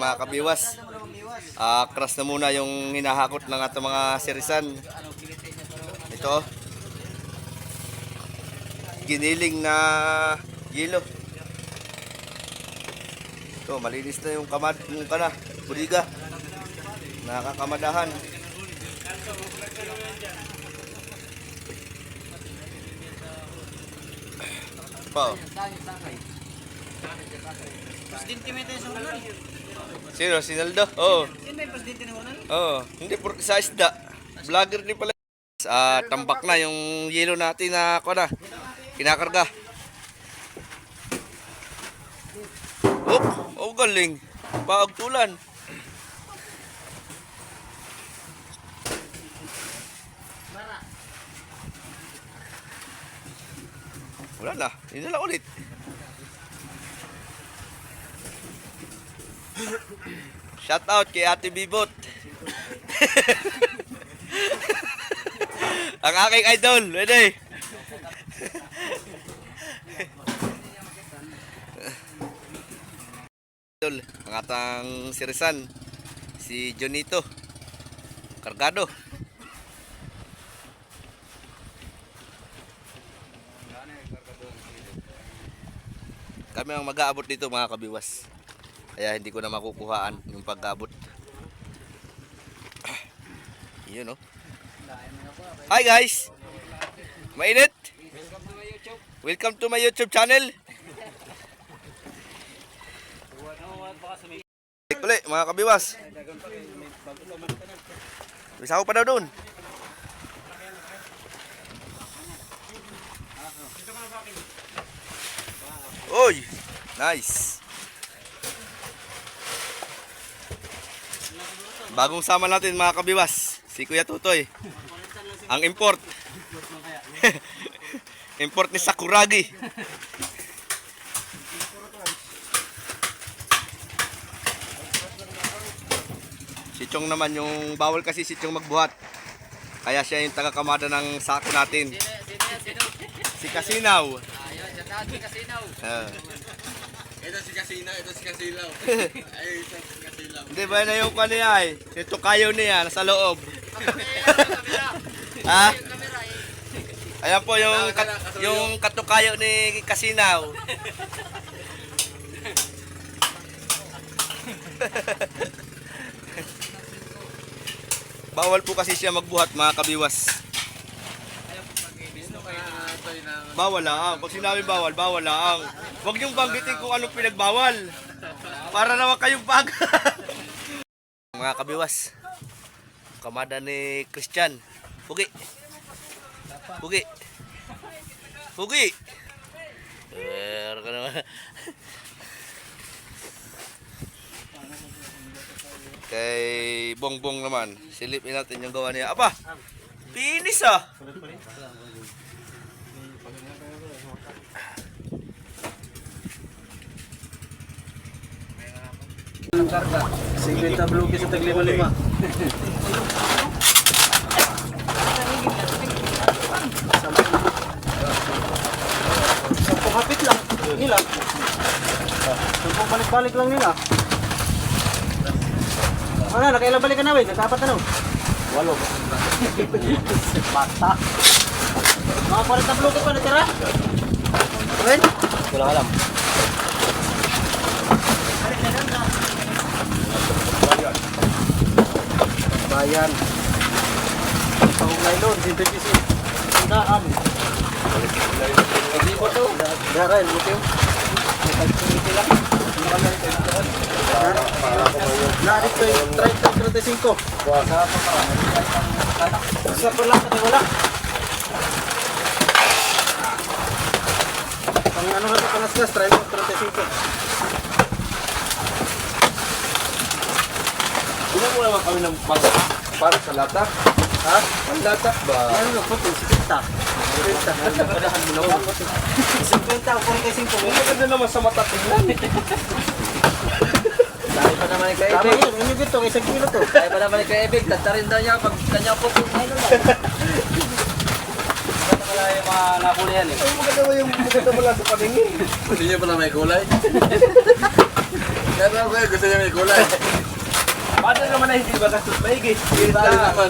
Mga kabiwas, crush na muna yung hinahakot ng ating mga sirisan. Ito, giniling na yelo. Ito, malinis na yung kamad, yung buliga. Nakakamadahan. Pa. Presidente mo ito sa Ronald. Sino? Sinaldo? Oo. Yan ba yung presidente ni Ronald? Oo. Hindi, sa isda. Vlogger din pala. Tambak na yung yelo natin na kinakarga. Oh, galing. Paagtulan. Wala na. Hindi na lang ulit. Shout out kay Ate Bibot. Ang aking idol. Pwede. Idol. Ang atang sirisan. Si Jonito. Kargado. Kami ang mag-aabot dito mga kabiwas. Kaya hindi ko na makukuhaan yung pag-aabot. Yun, no? Hi guys! Mainit? Welcome to my YouTube channel. Uli, mga kabiwas. Bisa ako pa daw doon. Oy! Nice! Bagong sama natin mga kabiwas, si Kuya Tutoy. Ang import. Import ni Sakuragi. Si Chong naman yung bawal kasi si Chong magbuhat. Kaya siya yung taga-kamada ng sako natin. Si Kasinaw. Si Kasinaw. Ito si Kasinaw, ito si Kasilaw. Ay, ito si Kasilaw. Hindi ba na yung kanya ay? Ito kayo niya, nasa loob. Ha? Ayan po yung katukayo ni Kasinaw. Bawal po kasi siya magbuhat mga kabiwas. Bawal lang. Pag sinabi bawal, bawal lang. Huwag niyong banggitin kung anong pinagbawal. Para naman kayong bag. Mga kabiwas. Kamada ni Christian. Pugi. Pugi. Pugi. Pero ka naman. Kay Bongbong naman. Silipin natin yung gawa niya. Aba! Pinis ah! Ang karga. 50 bloke sa tag 5-5. Sampung hapit lang nila. Sampung balik-balik lang nila. Ano, nakailang balik ka na, wait. Nagkapat na, no? 8. Mata. Mga 40 bloke pa natira? Wait? Wala alam. Bayan. Pang nylon, sintetis. Tandaan. Hindi mo to. Daran, buti. Nagkakita lang. Narit ko yung 30-35. Isa pa lang, wala. Pang ano natin panas-gas, 30-35. Hindi mo naman kami ng para sa latak. Ha? Ang latak ba? Ano na po, 50. Padahan mo na po. 50 o 45. Ang maganda naman sa mata tingnan. Dahil pa naman kay Ebig. Tama yun, ito, isang kilo to. Dahil pa naman kay Ebig, tatarin daw niya pag kanya po. pala yung mga napuli yan eh. Ay, maganda mo lang sa paningin. Gusto niya pala may kulay? Kaya ko gusto niya may kulay. Paano naman na hindi ba gastos maigit? Bali naman.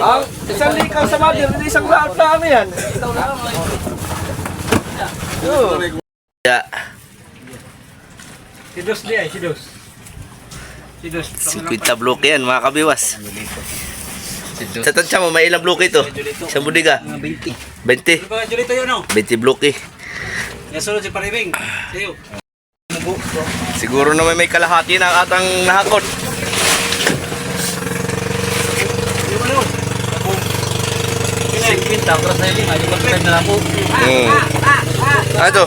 Ang isang likaw sa mother, hindi isang lahat na ano yan. Yeah. Si Dos di ay, si Dos. Si Dos. 50 bloke yan mga kabiwas. Sa tansya mo, may ilang bloke ito? Isang budiga? 20. 20? Ano ba Julito yun no? 20 bloke. Yan sunod si Paribing. Sa'yo. Siguro naman may kalahati na atang nahakot. Yung ano? Pinay, pinta, para sa'yo din. Ayaw ka na lang po. Ano ito?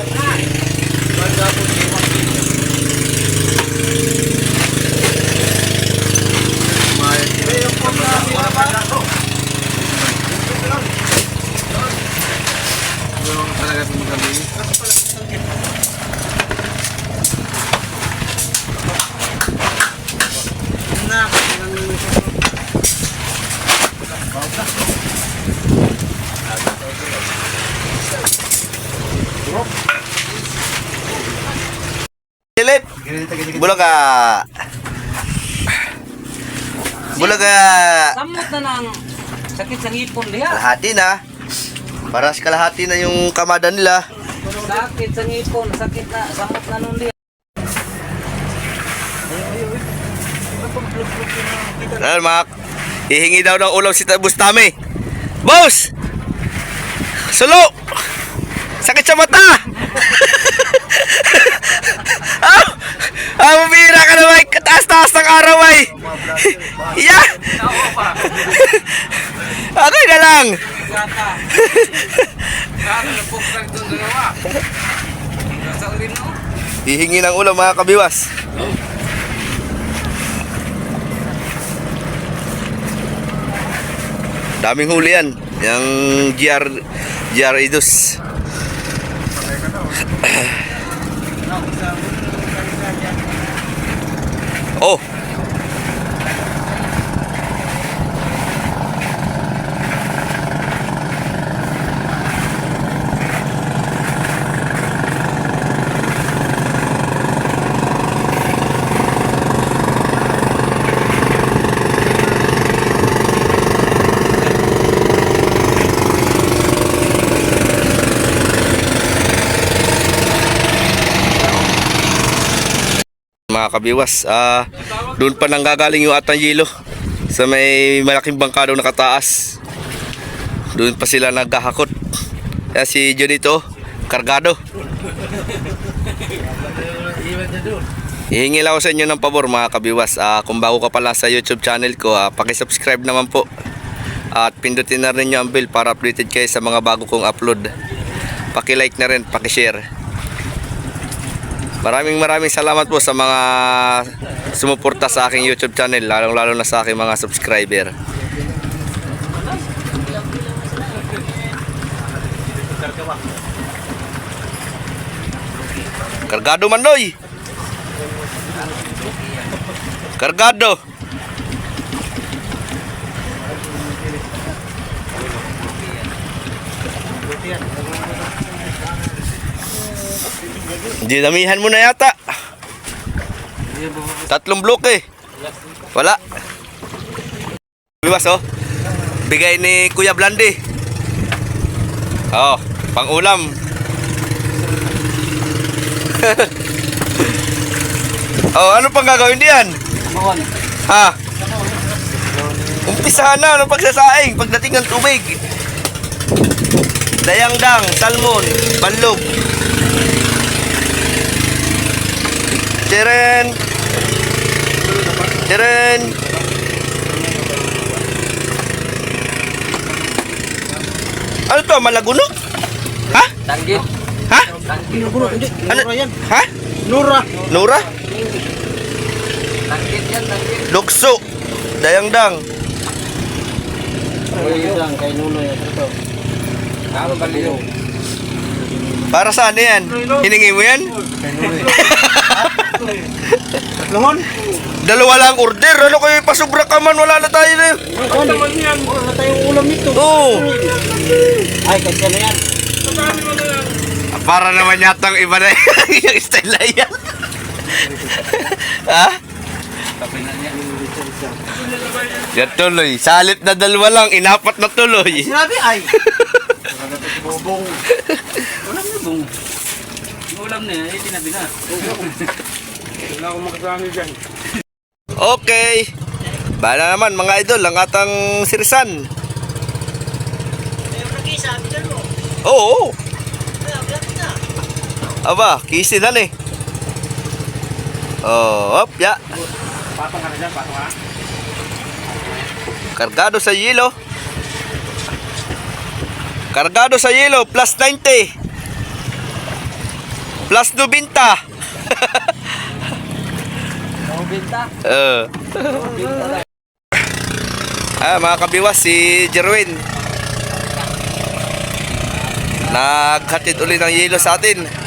Talaga kami. Silip! Bulaga! Bulaga! Samot na ng sakit sa ngipon diha. Kalahati na. Paras kalahati na yung kamada nila. Sakit sa ngipon, sakit na, samot na nun diha. Ano, Mak? Hihingi daw ng ulam si Bustami. Boss! Sulo! Sakit sa mata! Mabira ka naman! Kataas-taas ng araw ay! Yeah! Okay na lang! Hihingi ng ulam mga kabiwas. Daming huli yan. Yung GR Idus. Oh. Mga kabiwas, doon pa nanggagaling yung atang yelo sa may malaking bangka doon nakataas. Doon pa sila naghahakot. Kaya si Junito, kargado. Hihingi lang ako sa inyo ng pabor mga kabiwas. Kung bago ka pala sa YouTube channel ko, pakisubscribe naman po. At pindutin na rin nyo ang bell para updated kayo sa mga bago kong upload. Pakilike na rin, pakishare. Maraming salamat po sa mga sumuporta sa aking YouTube channel, lalong-lalo na sa aking mga subscriber. Kargado man doy. Kargado. Dinamihan mo na yata. 3 bloke. Wala. Biwas oh. Bigay ni Kuya Blandi. Oh, pang ulam. Oh, ano pang gagawin diyan? Mahon. Ha? Umpisahan na ng pagsasaing pagdating ng tubig. Dayangdang, salmon, panlog. Teren. Teren. Ano to? Malaguno? Ha? Tanggit. Ha? Ano? Nura yan. Ha? Nura. Nura? Tanggit yan, tanggit. Lukso. Dayangdang. Kay Nuno yan. Ito. Ano baliw? Para saan yan? Hiningi mo yan? Lohon? Dalawa lang order. Ano kayo pasubra ka man? Wala na tayo na. Ano naman yan? Wala na tayong ulam nito. Oo. Ay, kasi na yan. Para naman yatang iba na yung style na yan. Ha? Yan tuloy. Salit na dalawa lang. Inapat na tuloy. Sinabi ay. Ulam na bong. Ulam na yan, tinabi na. Wala akong makasama dyan. Okay. Bala naman mga idol. Ang atang sirisan. Oo. Aba, kisinan eh. Oh, hop, ya. Patong ka na dyan, patong ka. Kargado sa yelo. Kargado sa yelo, plus 90. Plus 90. Mau binta? Mga kabiwas, si Jerwin. Naghatid ulit ng yelo sa atin.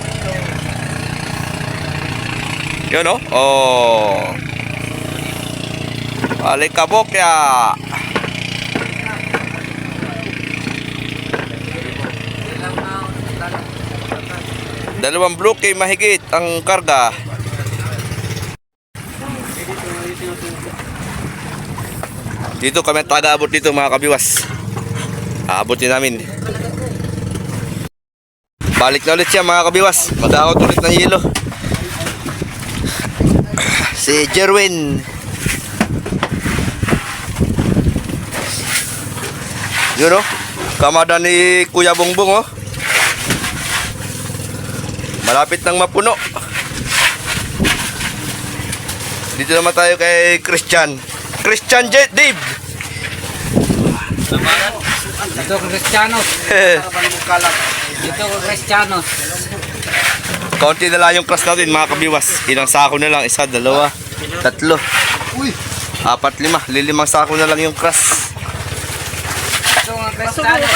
Yun o. Oh. Alikabok ya. Dalawang bloke mahigit ang karga. Dito kami taga-abot dito mga kabiwas. Aabotin namin. Balik na ulit siya mga kabiwas. Mag-aot ulit ng yelo. Si Jerwin. Yun o. Kamada ni Kuya Bongbong o. Malapit nang mapuno. Dito naman tayo kay Christian. Christian Jet Dave. Dito ko Cristianos. Dito ko Cristianos. Konti na lang yung crush natin mga kabiwas. Ilang sako na lang. Isa, dalawa, tatlo. Apat, lima. Lilimang sako na lang yung crush. Dito ko Cristianos.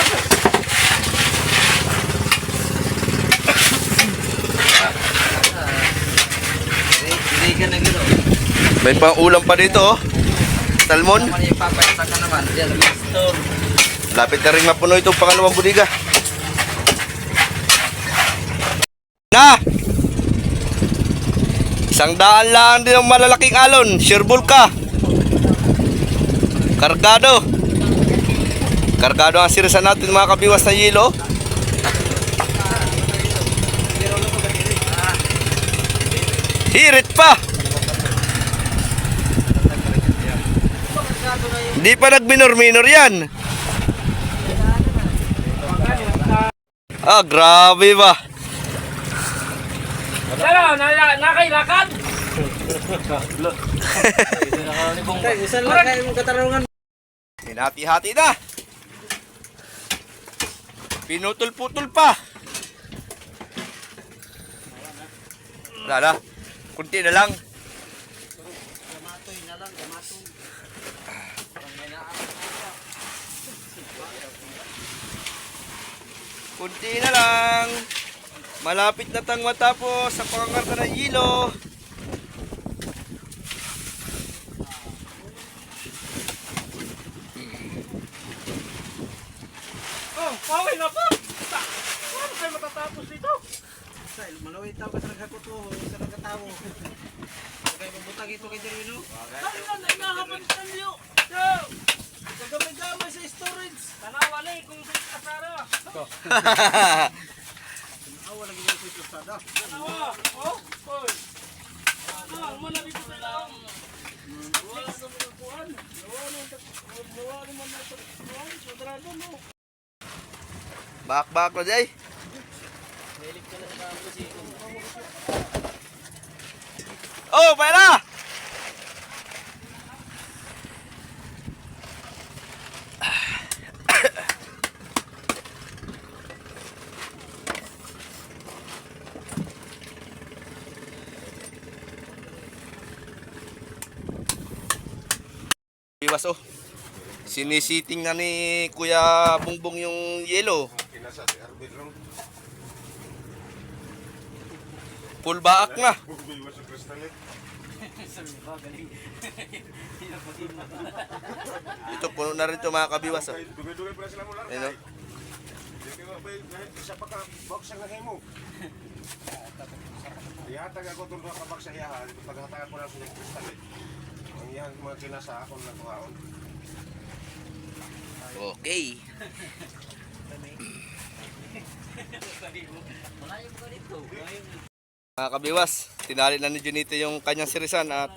Hindi ka na gino. May pang ulam pa dito oh. Salmon. Naman yung papayata ka naman. Diyan, store. Lapit na rin mapuno itong pangalawang budiga. Na! 100 lang din ang malalaking alon. Sherbol ka. Kargado. Kargado ang sirisan natin mga kabiwas na yelo. Hirit pa. Hindi pa nagminor-minor yan. Grabe ba? Nakailakad? Isan lang kayo mong katarungan. Hinati-hati na. Pinutol-putol pa. Wala na. Kunti na lang. Kunti na lang. Malapit na tang matapos sa pangangarga ng yelo. Okay na po. Paano kayo matatapos dito? Malaway tao ka sa nagkakuto. Sa nagkatawo. Okay, mabutang ito kay Jerwino. Ano na inahabantan niyo? Gagamay-gamay sa storage. Tanawalay kung sa kasara. Awa lagi yung sa kasara. Tanawa. Oh, boy. Muna dito sa lang. Wala sa mga kuhan. Wala naman na ito. Sobrado mo. Bak na jay. Oh, pera! Iwas oh. Sinisiting na ni Kuya Bongbong yung yelo. Full baak na. Bubiwas sa kristal eh. Ito, puno na rin ito mga kabiwas. Oh. Dugay-dugay pala sila mo lang. Ayun, oh. Isa pa ka, box ang lahi mo. Ihatag ako doon mga kabak sa iyahan. Paghatag ako lang sa kristal eh. Ang iyang mga kinasa akong nakuhaon. Okay. Mga kabiwas, tinali na ni Junito yung kanyang sirisan at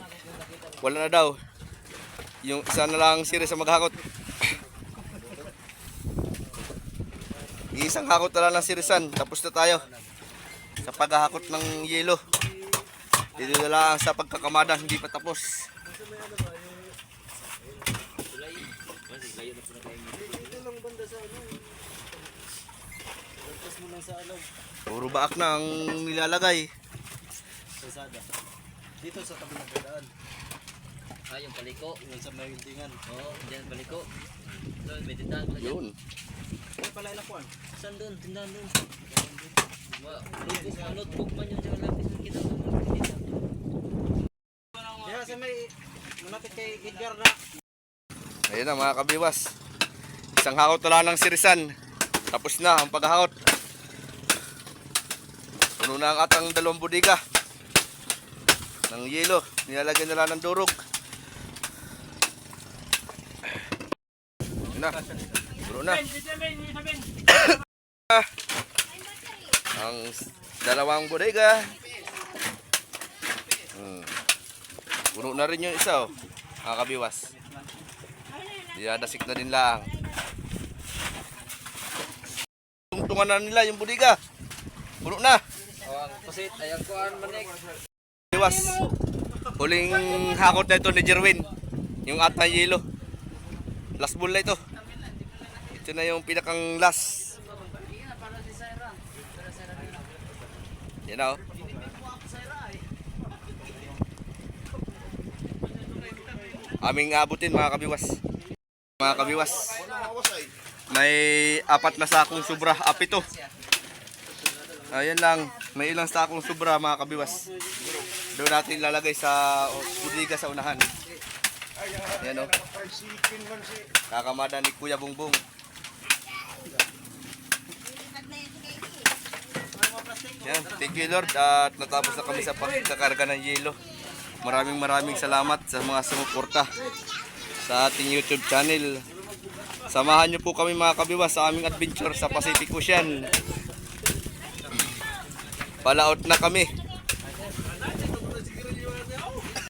wala na daw. Yung isa na lang siris ang maghakot. Isang hakot na lang ng sirisan, tapos na tayo sa paghahakot ng yelo. Dito na lang sa pagkakamada, hindi pa tapos. Puro baak na ang nilalagay. Dito sa tabi ng daan. Ah, yung paliko. Yung sa may tingan. Oo, dyan paliko. Doon, may tindahan pala dyan. Yun. Ano pala ilapuan? Saan doon? Tindahan doon. Notebook man yun. Tsaka lapis ng kita doon. Kaya sa may malapit kay Edgar na. Ayun na mga kabiwas. Isang hakot na lang ng sirisan. Tapos na ang paghahakot. Puno na ang atang 2 budiga ng yelo. Nilalagyan na lang ng durog. Yun na. Puno na. Ang 2 budiga. Puno na rin yung isa, oh. Mga kabiwas. Diadasik na din lang. Tungtungan na nila yung budiga. Puno na. Oh, ang pusit. Ay, ang kuhaan manik. Kabiwas. Huling hakot na ito ni Jerwin. Yung atang yelo. Last ball na ito. Ito na yung pinakang last. Yan na, oh. Aming abutin mga kabiwas. Mga kabiwas. May 4 na sakong sobra. Apito. Ayan lang. May ilang sakong sobra mga kabiwas. Doon natin lalagay sa budiga sa unahan. Ayan, oh. Kakamada ni Kuya Bongbong. Yan. Thank you Lord. At natapos na kami sa pagkakarga ng yelo. Maraming salamat sa mga sumuporta sa ating YouTube channel. Samahan niyo po kami mga kabiwas sa aming adventure sa Pacific Ocean. Palaot na kami.